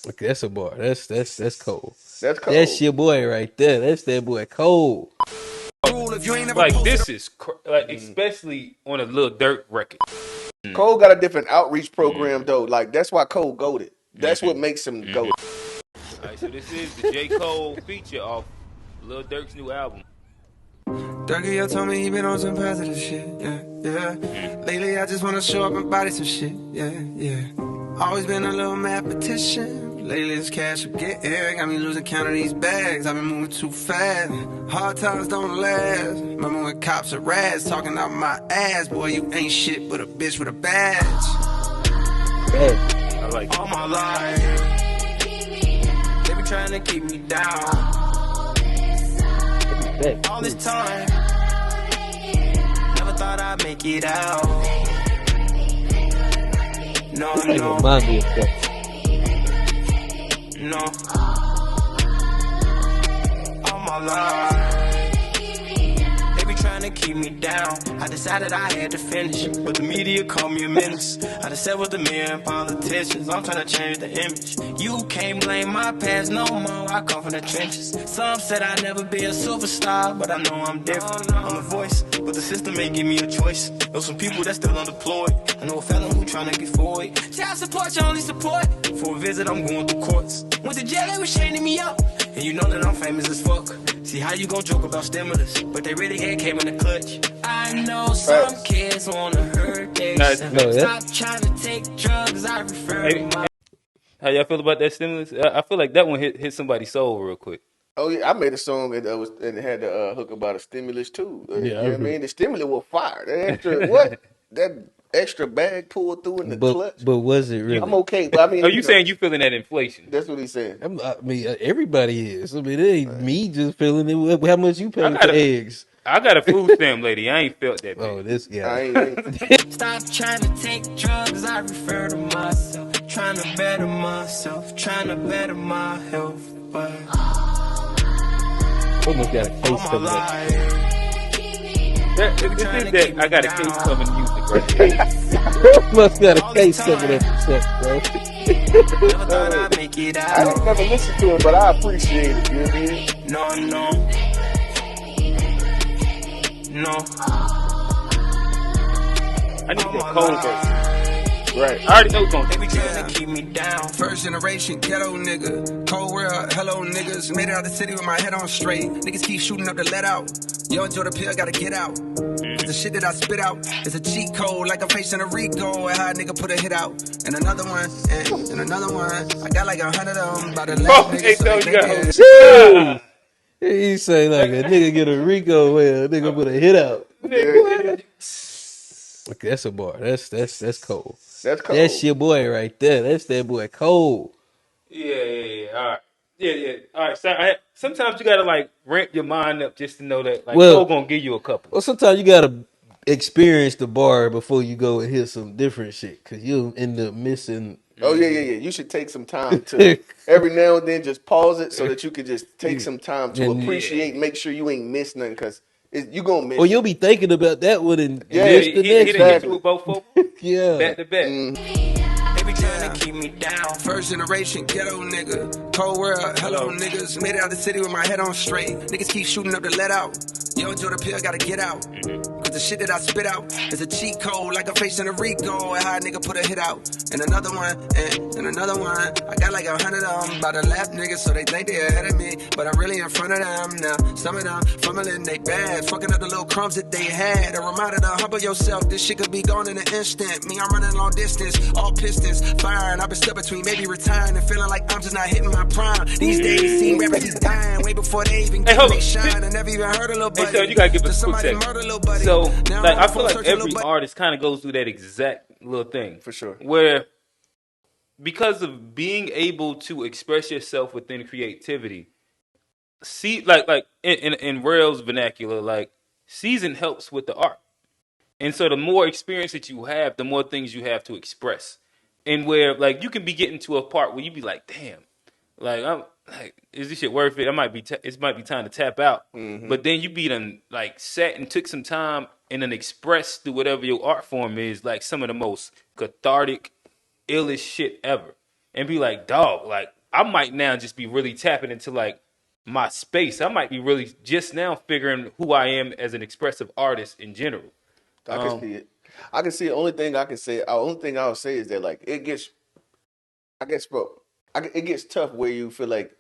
Okay, that's a bar. That's cold. That's That's cold. your boy right there. That's that boy cold. Like this is like especially on a Lil Durk record. Cole got a different outreach program though. Like that's why Cole goated. That's what makes him goat. All right, so this is the J. Cole feature off Lil Durk's new album. Durkio told me he been on some positive shit, yeah. Lately I just wanna show up and body some shit, yeah. Always been a little mathematician. Lately it's cash again. Got me losing count of these bags. I've been moving too fast. Hard times don't last. Remember when cops are rats talking out my ass? Boy, you ain't shit but a bitch with a badge. I like it. All my life, they be trying to keep me down. All this time, never thought I'd make it out. No. All my life, they be trying to keep me down. I decided I had to finish, but the media called me a menace. I done sat with the million politicians. I'm trying to change the image. You can't blame my past no more. I come from the trenches. Some said I'd never be a superstar, but I know I'm different. I'm a voice, but the system ain't give me a choice. Know some people that's still unemployed. I know a felon who trying to get forward. Child support, your only support. For a visit, I'm going through courts. Went to jail, they was chaining me up. And you know that I'm famous as fuck. See how you gon' joke about stimulus, but they really ain't came in the clutch. I know some kids wanna hurt themselves. Stop trying to take drugs, I refer to my... How y'all feel about that stimulus? I feel like that one hit somebody's soul real quick. Oh yeah, I made a song and it had the hook about a stimulus too. You know what I mean? The stimulus was fire. That extra that extra bag pulled through in the clutch. But was it really? I'm okay, but I mean, Are you saying you feeling that inflation? that's what he said. I mean, everybody is. I mean, it ain't me just feeling it. How much you paying for eggs? I got a food stamp lady. I ain't felt that. Oh, this guy. I ain't. Stop trying to take drugs, I refer to myself. Trying to better myself, trying to better my health, but Almost got a case coming up. This is that I got a case coming music right there. Must got a case coming up, bro. never thought I'd make it I out. ain't never listened to it, but I appreciate it. You know what I mean? No. I need that cold version. Right. I already know what's going They be to trying to keep me down. First generation ghetto nigga. Cold world, hello niggas. Made it out the city with my head on straight. Niggas keep shooting up to let out. Yo, enjoy the pill, gotta get out. The shit that I spit out is a cheat code, like I'm facing a Rico. And how a nigga put a hit out. And another one, and another one. I got like 100 of them by the last nigga. Woo! He say like a nigga get a Rico, well, a nigga put a hit out. Okay, that's a bar. That's cold. That's cold. That's your boy right there. That's that boy cold. Yeah. All right. Yeah. All right. So sometimes you gotta like ramp your mind up just to know that like Well- Cole gonna give you a couple. Well, sometimes you gotta experience the bar before you go and hear some different shit, cause you'll end up missing. Oh yeah. You should take some time to every now and then just pause it so that you can just take some time to And- appreciate, make sure you ain't miss nothing, cause you gonna miss. Or you'll be thinking about that one and Yeah, miss He the done next hit you one. with both of them Yeah. back to back. They be trying to keep me down. First generation ghetto nigga. Cold world, hello niggas. Made it out the city with my head on straight. Niggas keep shooting up to let out. Yo, enjoy the pill, gotta get out. Cause the shit that I spit out is a cheat code, like I'm facing a Rico. And how a nigga put a hit out. And another one, and another one. I got like 100 of them by the left niggas, so they think they ahead of me. But I'm really in front of them now. Some of them fumbling they bad, fucking up the little crumbs that they had. A reminder to humble yourself, this shit could be gone in an instant. Me, I'm running long distance, all pistons firing. I've been stuck between maybe retiring and feeling like I'm just not hitting my prime. These days, see rappers be dying way before they even get me shine. I never even heard a little buddy. Hey, so you gotta give us a quick somebody second. murder little buddy. So Now like I'm I feel like searching every little buddy. artist kind of goes through that exact little thing For sure. where because of being able to express yourself within creativity, see like in Rail's vernacular, like season helps with the art. And so the more experience that you have, the more things you have to express. And where like you can be getting to a part where you be like, damn, like I'm like, is this shit worth it? It might be time to tap out. But then you be done like sat and took some time and then expressed through whatever your art form is, like some of the most cathartic, illest shit ever. and be like, dog, like I might now just be really tapping into like my space. I might be really just now figuring who I am as an expressive artist in general. I can see it. I can see it. Only thing I can say, only thing I would say is that like it gets, I guess, bro, it gets tough where you feel like,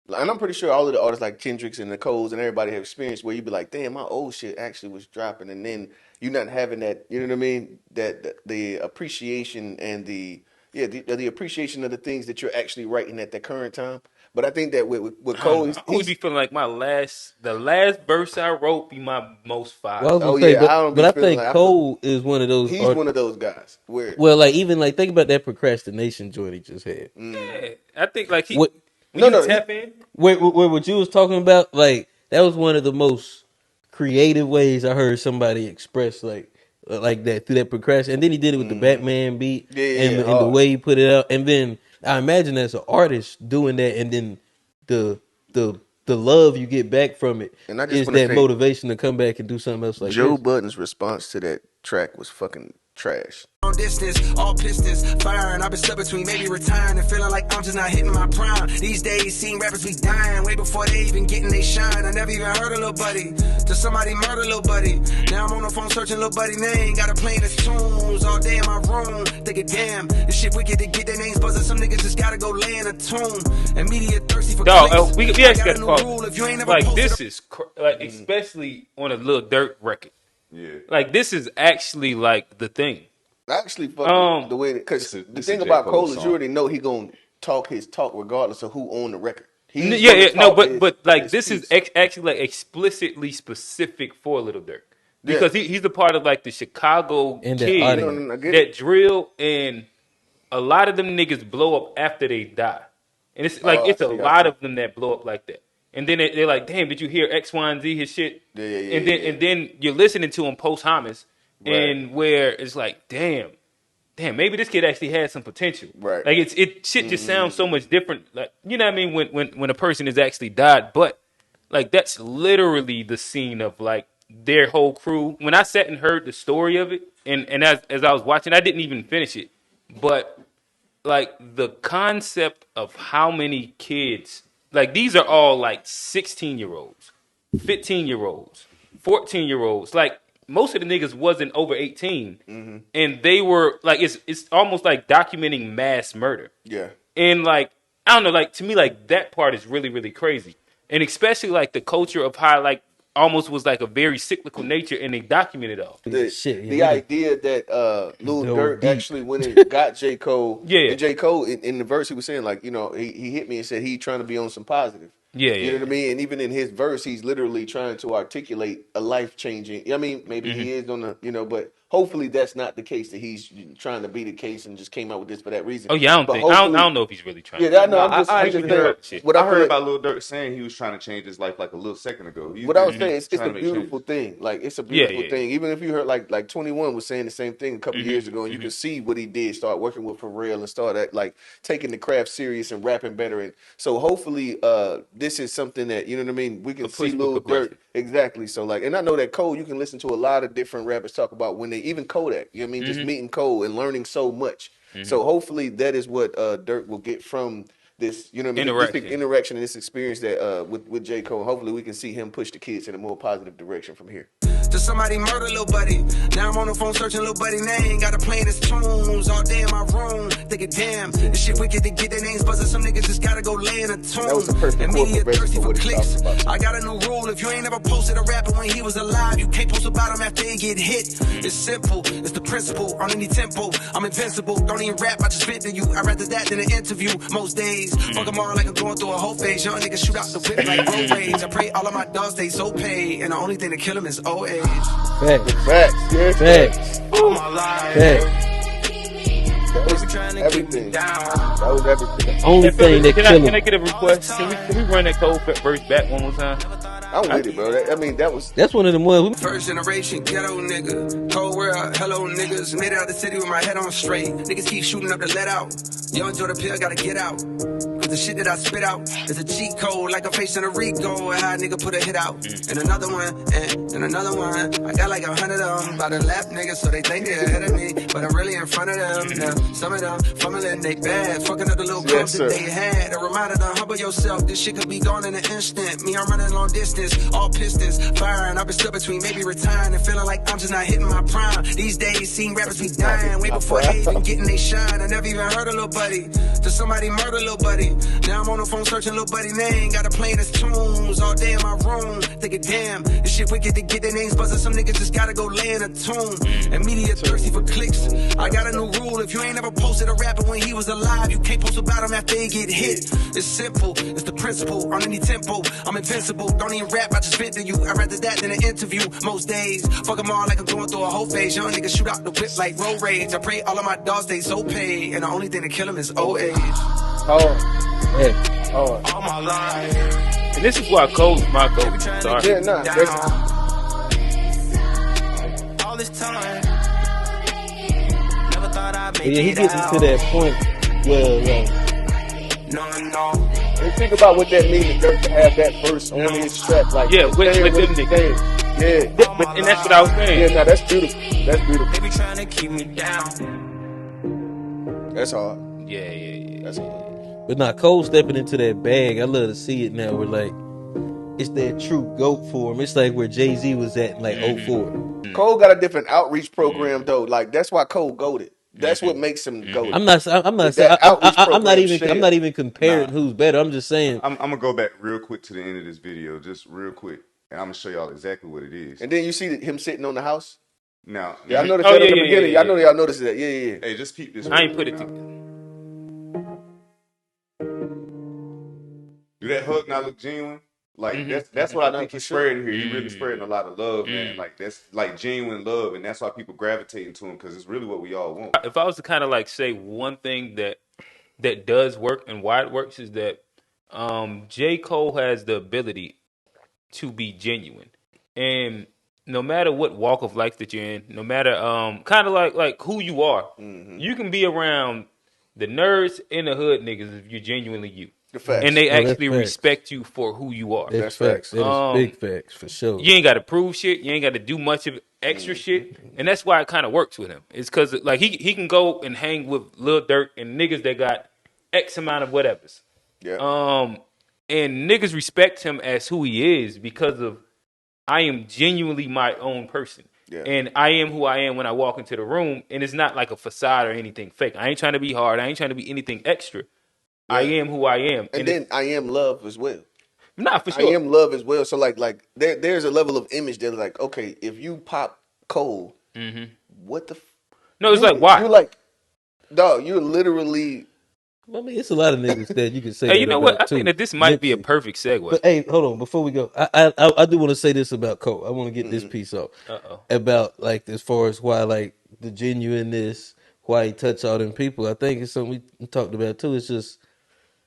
and I'm pretty sure all of the artists like Kendricks and Nicole's and everybody have experienced where you be like, damn, my old shit actually was dropping, and then you're not having that, you know what I mean? That the appreciation and the appreciation of the things that you're actually writing at the current time. But I think that with Cole, I always be feeling like the last verse I wrote be my most fire. Well, I was oh gonna say, yeah, I don't but be I feeling think like Cole is one of those. he's one of those guys where Well, like even like think about that procrastination joint he just had. Yeah, I think like What? when you tap in. Where what you was talking about, like that was one of the most creative ways I heard somebody express like that through that procrastination. And then he did it with the Batman beat and the way he put it out. And then I imagine as an artist doing that, and then the the love you get back from it And I just is want to that say, motivation to come back and do something else like Joe this. Budden's response to that track was fucking trash. Long distance, all pistons firing. I've been stuck between maybe retiring and feeling like I'm just not hitting my prime. These days, seeing rappers be dying way before they even getting they shine. I never even heard of Lil Buddy till somebody murder Lil Buddy. Now I'm on the phone searching Lil Buddy name. Gotta play his tunes all day in my room. Thinking, damn, this shit wicked to get their names buzzing. Some niggas just gotta go lay in a tomb. And media thirsty for Dog, we actually got to rule. If you ain't never like posted this is like especially on a Lil Durk record. Yeah. Like this is actually like the thing. I actually fucking the way because the this thing a J. about Cole Cole is song. you already know he gonna talk his talk regardless of who owned the record. He's Yeah, gonna yeah, no, talk but like his this piece. is actually like explicitly specific for Lil Durk because he's a part of like the Chicago And that kid audience. I get that it. drill, and a lot of them niggas blow up after they die, and it's like it's a see, I lot see. of them that blow up like that. And then they're like, "Damn, did you hear X, Y, and Z his shit?" Yeah, and then you're listening to him posthumous, Right. and where it's like, "Damn, maybe this kid actually had some potential." Right. Like it shit just sounds so much different. Like you know what I mean when a person has actually died, but like that's literally the scene of like their whole crew. When I sat and heard the story of it, and as I was watching, I didn't even finish it, but like the concept of how many kids, like these are all like 16-year-olds, 15-year-olds, 14-year-olds. Like most of the niggas wasn't over 18, and they were like it's almost like documenting mass murder. Yeah. And like I don't know, like to me, like that part is really, really crazy. And especially like the culture of how like almost was like a very cyclical nature, and they documented all. The idea that Lil Dove Durk deep. actually went and got J. Cole. Yeah. And J. Cole in the verse he was saying like, you know, he hit me and said he trying to be on some positive. Yeah, You know what I mean? And even in his verse, he's literally trying to articulate a life changing. I mean, maybe he is on the, you know, but hopefully that's not the case that he's trying to be the case and just came out with this for that reason. Oh yeah, I don't know if he's really trying. Yeah, to I know. No, I'm just I saying. heard, What I I heard feel about Lil Durk saying he was trying to change his life like a little second ago. What I was saying is it's trying a to make beautiful changes. thing. Like it's a beautiful yeah. thing. Even if you heard like 21 was saying the same thing a couple years ago, and you could see what he did, start working with Pharrell and start like taking the craft serious and rapping better. And so hopefully this is something that you know what I mean. We can see Lil Durk exactly. So like, and I know that Cole, you can listen to a lot of different rappers talk about when they even Kodak. You know what I mean? Just meeting Cole and learning so much. So hopefully that is what Durk will get from this, you know what I mean? This interaction and this experience that with J. Cole. Hopefully we can see him push the kids in a more positive direction from here. Till somebody murder Lil Buddy. Now I'm on the phone searching Lil Buddy name. Gotta play his tunes all day in my room. Thinking, damn, this shit wicked to get their names buzzing. Some niggas just gotta go lay in a tomb. That was the perfect And media thirsty for what he clicks. talked about. I got a new rule. If you ain't ever posted a rapper when he was alive, you can't post about him after he get hit. It's simple. It's the principle. On any tempo, I'm invincible. Don't even rap, I just spit to you. I'd rather that than an interview most days. Fuck them all like I'm going through a whole phase. Young niggas shoot out the whip like road rage. I pray all of my dogs stay so paid. And the only thing to kill them is old age. Facts. Yeah. Facts. All my life. That was everything. That was everything. Only thing that Can killed I him. get a request? Can we run that Cole verse back one more time? I'm with it, bro. I mean, that was. That's one of them ones. First generation ghetto nigga. Cold world, hello niggas. Made it out the city with my head on straight. Niggas keep shooting up the let out. Young Jordan Pill gotta get out. the shit that I spit out is a cheat code, like a face in a Rico, and how a nigga put a hit out. And another one, and another one. I got like 100 of them by the lap niggas, so they think they're ahead of me, but I'm really in front of them. Now, some of them fumbling they bad, fucking up the little crumbs that they had. A reminder to humble yourself, this shit could be gone in an instant. Me, I'm running long distance, all pistons firing. I've been stuck between maybe retiring and feeling like I'm just not hitting my prime. These days, seeing rappers be dying way before they even getting they shine. I never even heard of Lil Buddy, till somebody murder Lil Buddy. Now I'm on the phone searching Lil Buddy name, got a playing his tunes all day in my room. Thinking, damn, this shit wicked to get their names buzzing. Some niggas just gotta go lay in a tomb. And media thirsty for clicks. I got a new rule, if you ain't ever posted a rapper when he was alive, you can't post about him after they get hit. It's simple, it's the principle, on any tempo, I'm invincible. Don't even rap, I just vent to you. I'd rather that than an interview most days. Fuck them all like I'm going through a whole phase. Young niggas shoot out the whip like road rage. I pray all of my dogs stay so paid, and the only thing to kill them is old age. Oh, All my life. And this is why Cole's my go-to. Sorry. yeah, nah, that's, All this time. Never thought I'd make Yeah, he it gets out. to that point where No. and think about what that means to Durk to have that verse on his track. Like, Yeah, with saying them what he's niggas. saying. Yeah. And that's what I was saying. Yeah, nah, that's beautiful. That's beautiful. They be trying to keep me down. That's hard. Yeah. That's hard. But nah, Cole stepping into that bag, I love to see it now. Where like it's that true GOAT for him. It's like where Jay-Z was at in like 04. Cole got a different outreach program though. Like that's why Cole goated. That's what makes him goated. I'm not saying That outreach I'm not program even comparing who's better. I'm just saying. I'm gonna go back real quick to the end of this video, just real quick, and I'm gonna show y'all exactly what it is. And then you see him sitting on the house. Now, Yeah, I noticed that in the beginning. I know y'all noticed that. Yeah. Hey, just keep this. I ain't put it together. Do that hook not look genuine? Like that's what I think he's spreading here. He really spreading a lot of love, man. Like that's like genuine love, and that's why people gravitating to him because it's really what we all want. If I was to kind of like say one thing that does work and why it works is that J. Cole has the ability to be genuine. And no matter what walk of life that you're in, no matter kind of like who you are, you can be around the nerds and the hood niggas if you're genuinely you. The facts. And they that's actually facts. respect you for who you are. That's facts. That is big facts for sure. You ain't got to prove shit. You ain't got to do much of extra shit. And that's why it kind of works with him. It's because like he can go and hang with Lil Durk and niggas that got X amount of whatevers. Yeah. And niggas respect him as who he is because of I am genuinely my own person. Yeah. And I am who I am when I walk into the room. And it's not like a facade or anything fake. I ain't trying to be hard. I ain't trying to be anything extra. Yeah. I am who I am. And then I am love as well. Not for sure. I am love as well. So like there's a level of image that like, okay, if you pop Cole, what the No, it's like why? You're like, dog, you're literally I mean, it's a lot of niggas that you can say. Hey, you that know what? about, I think too. that this might be a Nipsey. perfect segue. But hey, hold on. Before we go, I do want to say this about Cole. I want to get this piece off about like as far as why like the genuineness, why he touched all them people. I think it's something we talked about too. It's just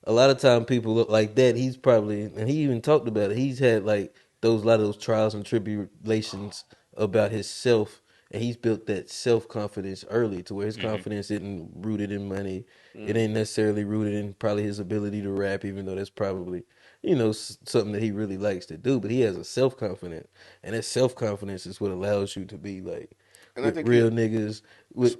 a lot of time people look like that. He's probably, and he even talked about it. He's had like a lot of those trials and tribulations about himself, and he's built that self confidence early to where his confidence isn't rooted in money. It ain't necessarily rooted in probably his ability to rap, even though that's probably something that he really likes to do. But he has a self confidence, and that self confidence is what allows you to be like And I with think real niggas, with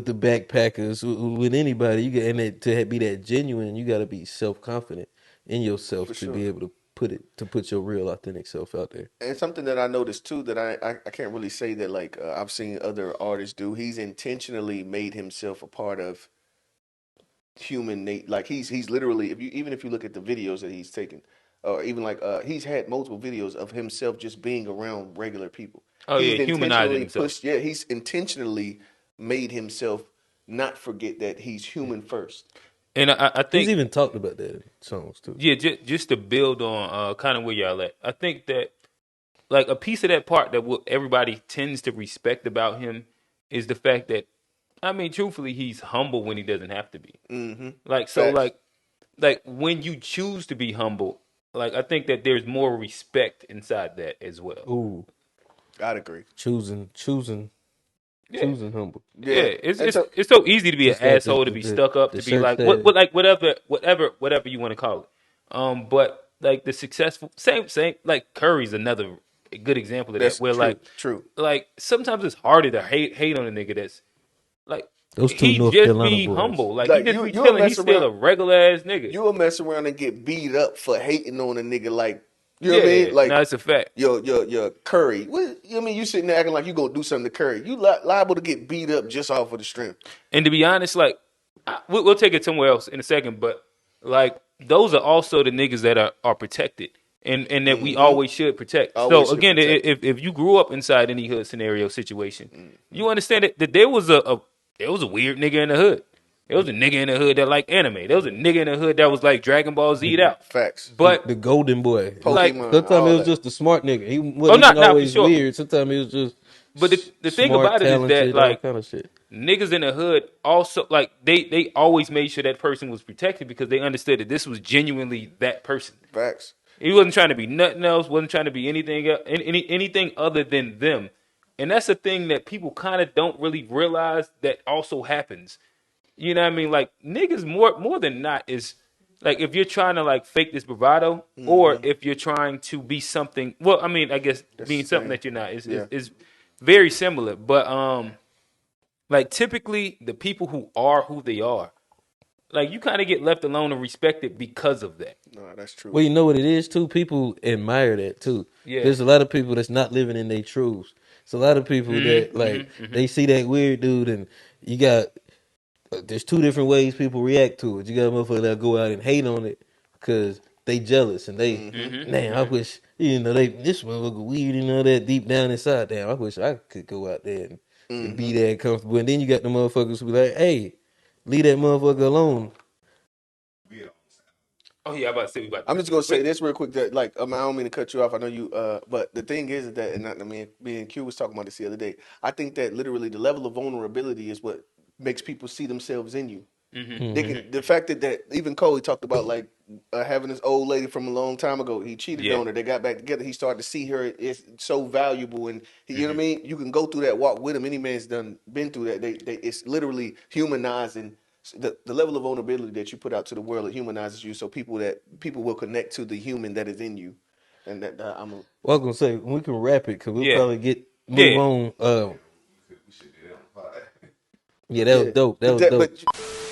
the backpackers, with anybody. You get to be that genuine. You got to be self confident in yourself to be able to put your real authentic self out there. and something that I noticed too that I can't really say that like I've seen other artists do. He's intentionally made himself a part of human nature. Like he's literally if you look at the videos that he's taken, or even like he's had multiple videos of himself just being around regular people. Oh, He's yeah, humanizing himself. He's intentionally made himself not forget that he's human first. And I think He's even talked about that in songs too. yeah, just to build on kind of where y'all at. I think that like a piece of that part that everybody tends to respect about him is the fact that I mean, truthfully, he's humble when he doesn't have to be. Mm-hmm. Like so, Facts. like when you choose to be humble, like I think that there's more respect inside that as well. Ooh, I'd agree. choosing choosing humble. Yeah, And so, it's so easy to be an Just like asshole, to be stuck up, the to be search like that like whatever you want to call it. But like the successful same like Curry's another good example of that. that's Where true. like sometimes it's harder to hate on a nigga that's like those two he North just Carolina be boys. humble. Like he Like just be you'll chilling. mess He's still a around. regular ass nigga. You'll mess around and get beat up for hating on a nigga. Like you know what I Yeah, mean? Like no, it's a fact. your Curry. What you know what I mean? You sitting there acting like you gonna do something to Curry. You liable to get beat up just off of the strength. And to be honest, like we'll take it somewhere else in a second, but like those are also the niggas that are protected and that we always should protect. Always So should again, protect. if you grew up inside any hood scenario situation, you understand that there was there was a weird nigga in the hood. There was a nigga in the hood that liked anime. There was a nigga in the hood that was like Dragon Ball Z'd out. Facts. But The golden boy. like, Pokemon. Sometimes it All was that. just a smart nigga. He wasn't even not for always sure. weird. Sometimes he was just But the thing smart, about it is that talented, all like kind of shit. niggas in the hood also like they always made sure that person was protected because they understood that this was genuinely that person. Facts. He wasn't trying to be nothing else. Wasn't trying to be anything anything other than them. And that's a thing that people kind of don't really realize that also happens. You know what I mean? Like niggas more than not is like if you're trying to like fake this bravado or if you're trying to be something. Well, I mean, I guess being something that you're not is very similar. But like typically the people who are who they are, like you kind of get left alone and respected because of that. No, that's true. Well, you know what it is too. People admire that too. Yeah. There's a lot of people that's not living in their truths. It's a lot of people that like they see that weird dude, and you got there's two different ways people react to it. You got motherfuckers that go out and hate on it because they jealous and they, man, I wish they this motherfucker weird and all that deep down inside. Damn, I wish I could go out there and be that comfortable. And then you got the motherfuckers who be like, hey, leave that motherfucker alone. Oh yeah, I'm about to say we about. I'm just gonna say this real quick. That like I don't mean to cut you off. I know you. But the thing is that, and not, I mean, me and Q was talking about this the other day. I think that literally the level of vulnerability is what makes people see themselves in you. They can, the fact that even Cole he talked about like having this old lady from a long time ago. He cheated on her. They got back together. He started to see her. It's so valuable, and you know what I mean. You can go through that walk with him. Any man's been through that. It's literally humanizing. The level of vulnerability that you put out to the world, it humanizes you, so people will connect to the human that is in you, and that Well, I was gonna say we can wrap it because we'll Yeah. probably move on. Yeah, that was dope. That was dope.